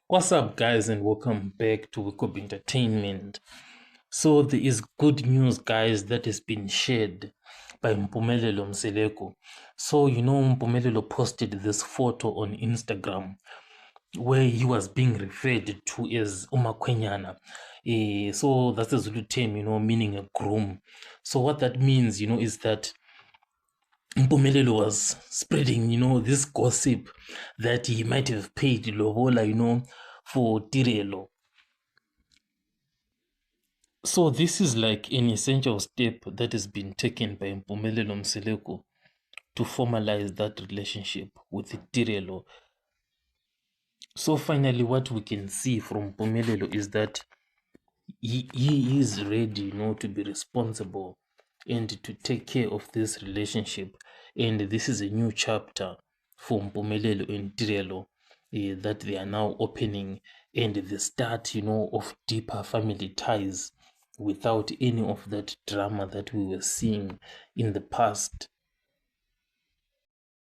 What's up, guys, and welcome back to Wikob Entertainment. So, there is good news, guys, that has been shared by Mpumelelo Mseleko. So, Mpumelelo posted this photo on Instagram where he was being referred to as Umakwenyana. So, that's a Zulu term, meaning a groom. So, what that means, is that Mpumelelo was spreading, this gossip that he might have paid Lobola, for Tirelo. So this is like an essential step that has been taken by Mpumelelo Mseleko to formalize that relationship with Tirelo. So finally, what we can see from Mpumelelo is that he is ready, to be responsible and to take care of this relationship. And this is a new chapter for Mpumelelo and Tirelo that they are now opening, and the start, of deeper family ties without any of that drama that we were seeing in the past.